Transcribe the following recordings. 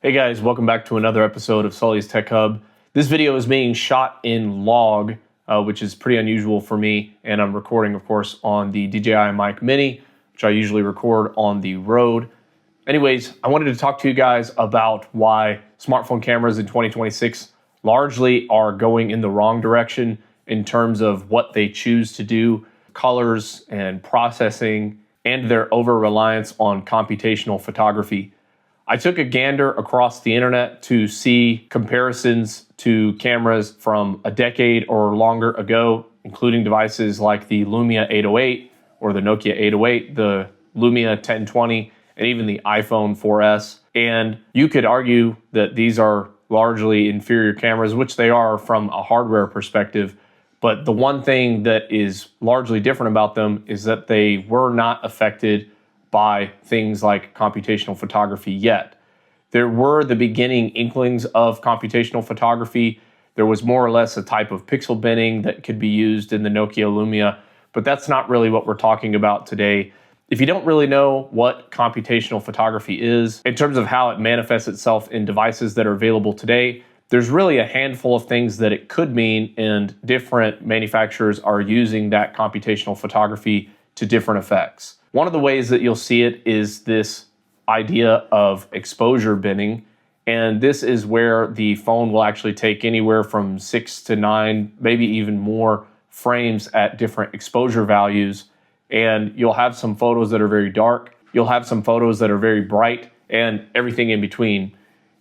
Hey guys, welcome back to another episode of Sully's Tech Hub. This video is being shot in log, which is pretty unusual for me, and I'm recording, of course, on the DJI Mic Mini, which I usually record on the road. Anyways, I wanted to talk to you guys about why smartphone cameras in 2026 largely are going in the wrong direction in terms of what they choose to do, colors and processing, and their over-reliance on computational photography. I took a gander across the internet to see comparisons to cameras from a decade or longer ago, including devices like the Lumia 808 or the Nokia 808, the Lumia 1020, and even the iPhone 4S. And you could argue that these are largely inferior cameras, which they are from a hardware perspective. But the one thing that is largely different about them is that they were not affected by things like computational photography yet. There were the beginning inklings of computational photography. There was more or less a type of pixel binning that could be used in the Nokia Lumia, but that's not really what we're talking about today. If you don't really know what computational photography is, in terms of how it manifests itself in devices that are available today, there's really a handful of things that it could mean, and different manufacturers are using that computational photography to different effects. One of the ways that you'll see it is this idea of exposure binning, and this is where the phone will actually take anywhere from 6 to 9, maybe even more frames at different exposure values, and you'll have some photos that are very dark, you'll have some photos that are very bright, and everything in between.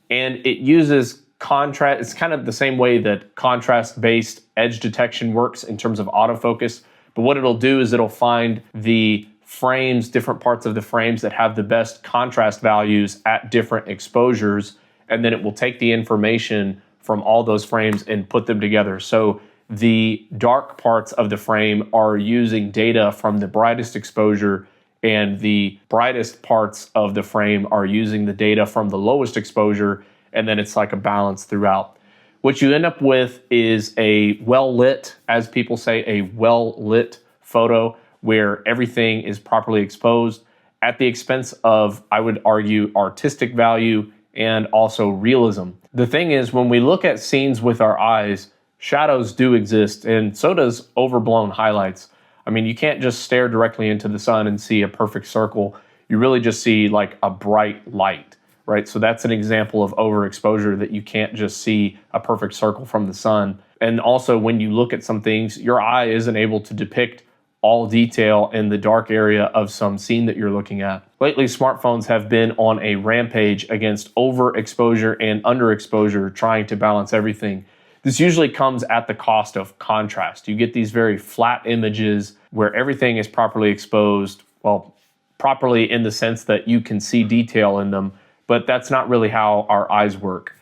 And it uses contrast. It's kind of the same way that contrast-based edge detection works in terms of autofocus, but what it'll do is it'll find the frames, different parts of the frames that have the best contrast values at different exposures, and then it will take the information from all those frames and put them together. So the dark parts of the frame are using data from the brightest exposure, and the brightest parts of the frame are using the data from the lowest exposure, and then it's like a balance throughout. What you end up with is a well-lit, as people say, a well-lit photo where everything is properly exposed at the expense of, I would argue, artistic value and also realism. The thing is, when we look at scenes with our eyes, shadows do exist, and so does overblown highlights. I mean, you can't just stare directly into the sun and see a perfect circle. You really just see like a bright light, right? So that's an example of overexposure, that you can't just see a perfect circle from the sun. And also, when you look at some things, your eye isn't able to depict all detail in the dark area of some scene that you're looking at. Lately, smartphones have been on a rampage against overexposure and underexposure, trying to balance everything. This usually comes at the cost of contrast. You get these very flat images where everything is properly exposed, well, properly in the sense that you can see detail in them, but that's not really how our eyes work.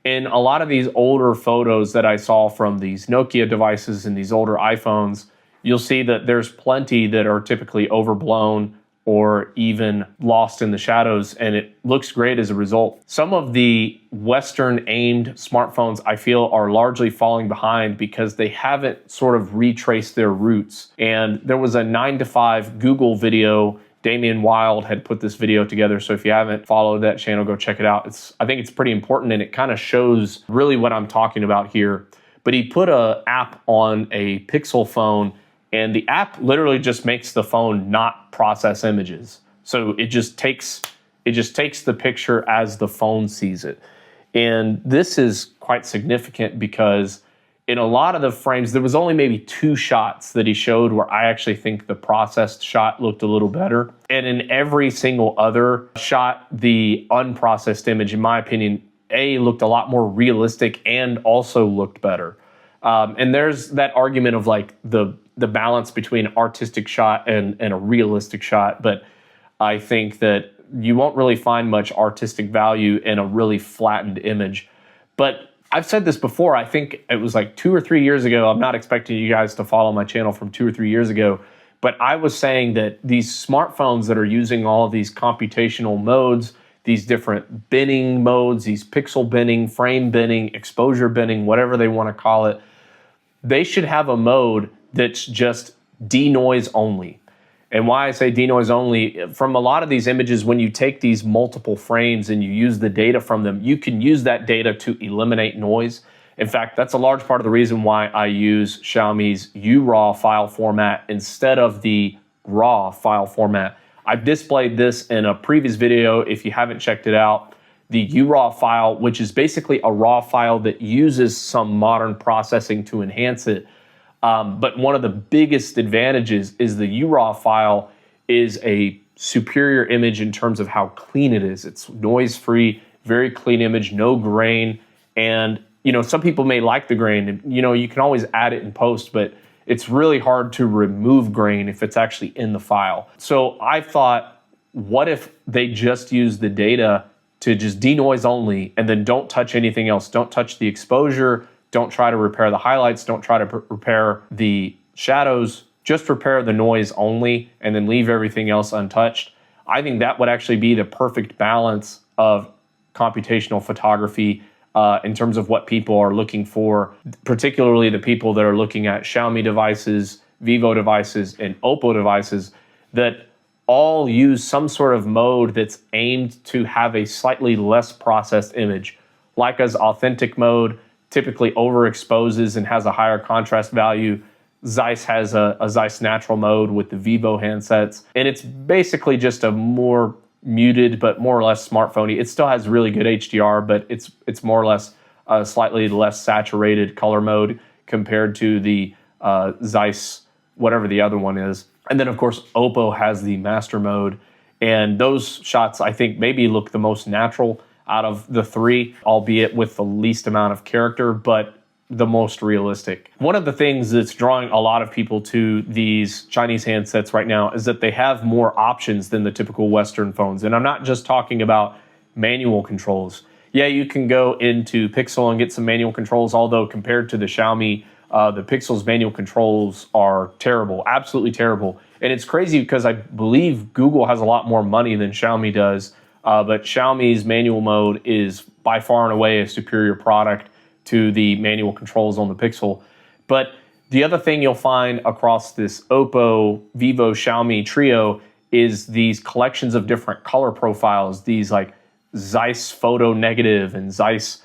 In a lot of these older photos that I saw from these Nokia devices and these older iPhones, you'll see that there's plenty that are typically overblown or even lost in the shadows, and it looks great as a result. Some of the Western-aimed smartphones, I feel, are largely falling behind because they haven't sort of retraced their roots. And there was a 9 to 5 Google video. Damian Wild had put this video together, so if you haven't followed that channel, go check it out. I think it's pretty important, and it kind of shows really what I'm talking about here. But he put an app on a Pixel phone, and the app literally just makes the phone not process images. So it just takes the picture as the phone sees it. And this is quite significant because in a lot of the frames, there was only maybe 2 shots that he showed where I actually think the processed shot looked a little better. And in every single other shot, the unprocessed image, in my opinion, looked a lot more realistic and also looked better. And there's that argument of like the balance between an artistic shot and a realistic shot, but I think that you won't really find much artistic value in a really flattened image. But I've said this before, I think it was like 2 or 3 years ago. I'm not expecting you guys to follow my channel from 2 or 3 years ago, but I was saying that these smartphones that are using all of these computational modes, these different binning modes, these pixel binning, frame binning, exposure binning, whatever they want to call it, they should have a mode that's just denoise only. And why I say denoise only, from a lot of these images, when you take these multiple frames and you use the data from them, you can use that data to eliminate noise. In fact, that's a large part of the reason why I use Xiaomi's URAW file format instead of the RAW file format. I've displayed this in a previous video if you haven't checked it out. The URAW file, which is basically a RAW file that uses some modern processing to enhance it. But one of the biggest advantages is the URAW file is a superior image in terms of how clean it is. It's noise-free, very clean image, no grain. And, some people may like the grain. And, you can always add it in post, but it's really hard to remove grain if it's actually in the file. So I thought, what if they just use the data to just denoise only and then don't touch anything else? Don't touch the exposure. Don't try to repair the highlights. Don't try to repair the shadows. Just repair the noise only and then leave everything else untouched. I think that would actually be the perfect balance of computational photography in terms of what people are looking for, particularly the people that are looking at Xiaomi devices, Vivo devices, and Oppo devices that all use some sort of mode that's aimed to have a slightly less processed image. Leica's authentic mode typically overexposes and has a higher contrast value. Zeiss has a Zeiss natural mode with the Vivo handsets. And it's basically just a more muted, but more or less smartphone-y. It still has really good HDR, but it's more or less a slightly less saturated color mode compared to the Zeiss, whatever the other one is. And then, of course, Oppo has the master mode. And those shots, I think, maybe look the most natural out of the three, albeit with the least amount of character, but the most realistic. One of the things that's drawing a lot of people to these Chinese handsets right now is that they have more options than the typical Western phones. And I'm not just talking about manual controls. Yeah, you can go into Pixel and get some manual controls, although compared to the Xiaomi, the Pixel's manual controls are terrible, absolutely terrible. And it's crazy because I believe Google has a lot more money than Xiaomi does, but Xiaomi's manual mode is by far and away a superior product to the manual controls on the Pixel. But the other thing you'll find across this Oppo, Vivo, Xiaomi trio is these collections of different color profiles, these like Zeiss photo negative and Zeiss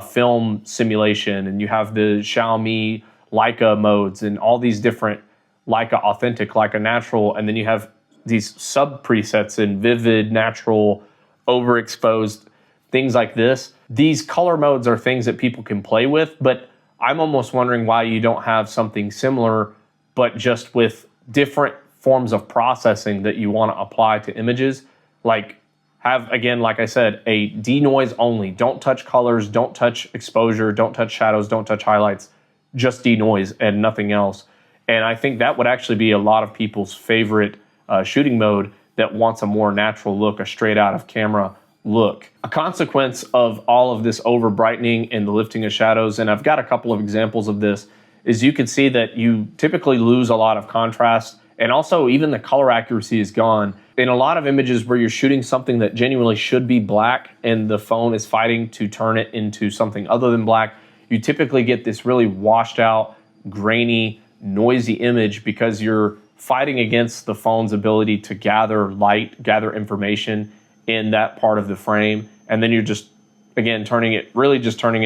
film simulation, and you have the Xiaomi Leica modes and all these different Leica authentic, Leica natural, and then you have these sub presets in vivid, natural, overexposed, things like this. These color modes are things that people can play with, but I'm almost wondering why you don't have something similar, but just with different forms of processing that you want to apply to images. Like have, again, like I said, a denoise only. Don't touch colors, don't touch exposure, don't touch shadows, don't touch highlights, just denoise and nothing else. And I think that would actually be a lot of people's favorite shooting mode that wants a more natural look, a straight out of camera look. A consequence of all of this over brightening and the lifting of shadows, and I've got a couple of examples of this, is you can see that you typically lose a lot of contrast, and also even the color accuracy is gone. In a lot of images where you're shooting something that genuinely should be black and the phone is fighting to turn it into something other than black, you typically get this really washed out, grainy, noisy image because you're fighting against the phone's ability to gather light, gather information in that part of the frame. And then you're just, again, turning it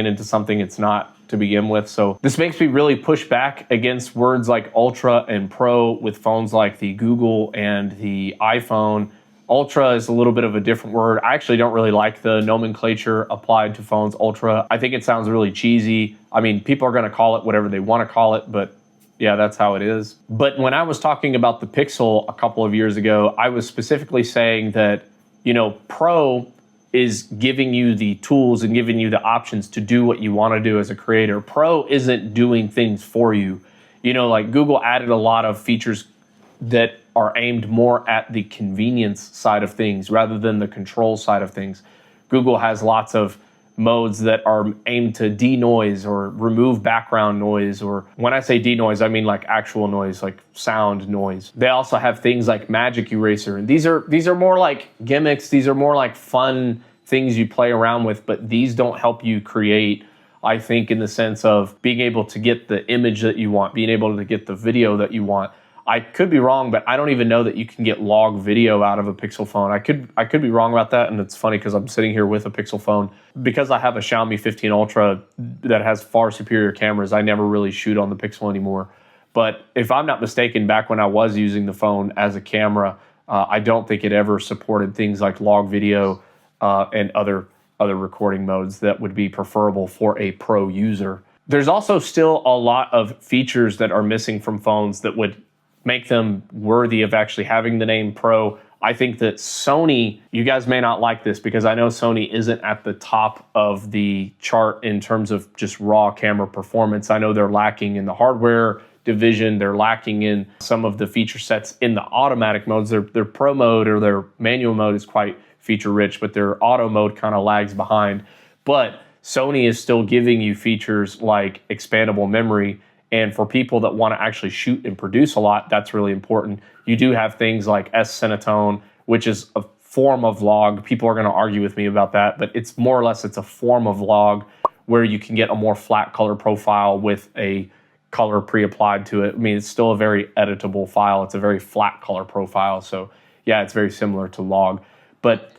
into something it's not to begin with. So this makes me really push back against words like Ultra and Pro with phones like the Google and the iPhone. Ultra is a little bit of a different word. I actually don't really like the nomenclature applied to phones Ultra. I think it sounds really cheesy. I mean, people are going to call it whatever they want to call it, but yeah, that's how it is. But when I was talking about the Pixel a couple of years ago, I was specifically saying that, Pro is giving you the tools and giving you the options to do what you want to do as a creator. Pro isn't doing things for you. Like Google added a lot of features that are aimed more at the convenience side of things rather than the control side of things. Google has lots of modes that are aimed to denoise or remove background noise, or when I say denoise, I mean like actual noise, like sound noise. They also have things like Magic Eraser, and these are more like gimmicks. These are more like fun things you play around with, but these don't help you create, I think, in the sense of being able to get the image that you want, being able to get the video that you want. I could be wrong, but I don't even know that you can get log video out of a Pixel phone. I could be wrong about that, and it's funny because I'm sitting here with a Pixel phone. Because I have a Xiaomi 15 Ultra that has far superior cameras, I never really shoot on the Pixel anymore. But if I'm not mistaken, back when I was using the phone as a camera, I don't think it ever supported things like log video and other recording modes that would be preferable for a pro user. There's also still a lot of features that are missing from phones that would make them worthy of actually having the name Pro. I think that Sony, you guys may not like this because I know Sony isn't at the top of the chart in terms of just raw camera performance. I know they're lacking in the hardware division. They're lacking in some of the feature sets in the automatic modes. Their Pro mode or their manual mode is quite feature rich, but their auto mode kind of lags behind. But Sony is still giving you features like expandable memory. And for people that want to actually shoot and produce a lot, that's really important. You do have things like S-Cinetone, which is a form of log. People are going to argue with me about that, but it's more or less, it's a form of log where you can get a more flat color profile with a color pre-applied to it. I mean, it's still a very editable file. It's a very flat color profile. So yeah, it's very similar to log. But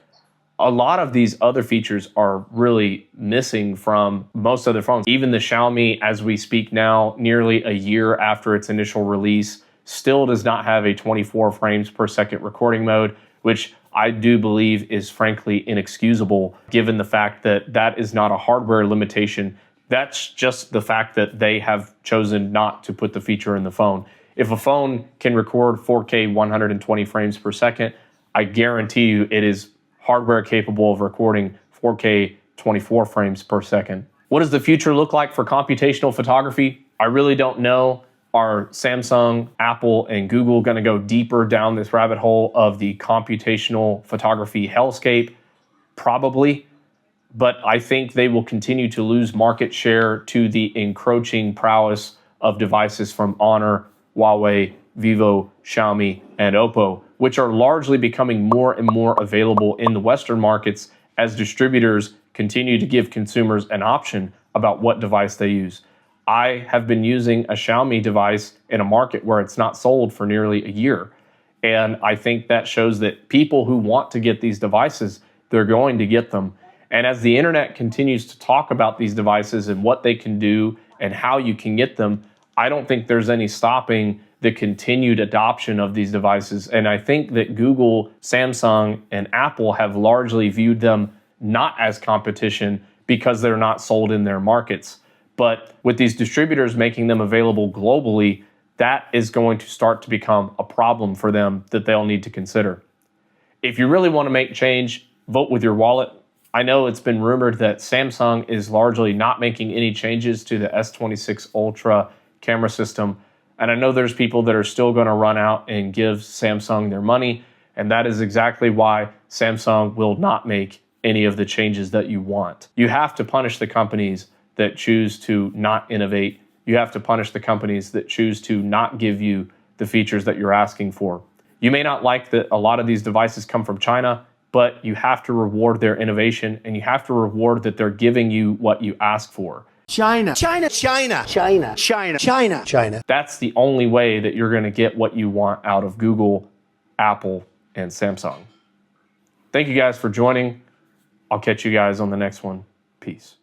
a lot of these other features are really missing from most other phones. Even the Xiaomi, as we speak now, nearly a year after its initial release, still does not have a 24 frames per second recording mode, which I do believe is frankly inexcusable given the fact that that is not a hardware limitation. That's just the fact that they have chosen not to put the feature in the phone. If a phone can record 4K 120 frames per second, I guarantee you it is hardware capable of recording 4K 24 frames per second. What does the future look like for computational photography? I really don't know. Are Samsung, Apple, and Google going to go deeper down this rabbit hole of the computational photography hellscape? Probably. But I think they will continue to lose market share to the encroaching prowess of devices from Honor, Huawei, Vivo, Xiaomi, and Oppo, which are largely becoming more and more available in the Western markets as distributors continue to give consumers an option about what device they use. I have been using a Xiaomi device in a market where it's not sold for nearly a year. And I think that shows that people who want to get these devices, they're going to get them. And as the internet continues to talk about these devices and what they can do and how you can get them, I don't think there's any stopping the continued adoption of these devices. And I think that Google, Samsung, and Apple have largely viewed them not as competition because they're not sold in their markets. But with these distributors making them available globally, that is going to start to become a problem for them that they'll need to consider. If you really want to make change, vote with your wallet. I know it's been rumored that Samsung is largely not making any changes to the S26 Ultra camera system. And I know there's people that are still going to run out and give Samsung their money. And that is exactly why Samsung will not make any of the changes that you want. You have to punish the companies that choose to not innovate. You have to punish the companies that choose to not give you the features that you're asking for. You may not like that a lot of these devices come from China, but you have to reward their innovation and you have to reward that they're giving you what you ask for. China. That's the only way that you're going to get what you want out of Google, Apple, and Samsung. Thank you guys for joining. I'll catch you guys on the next one. Peace.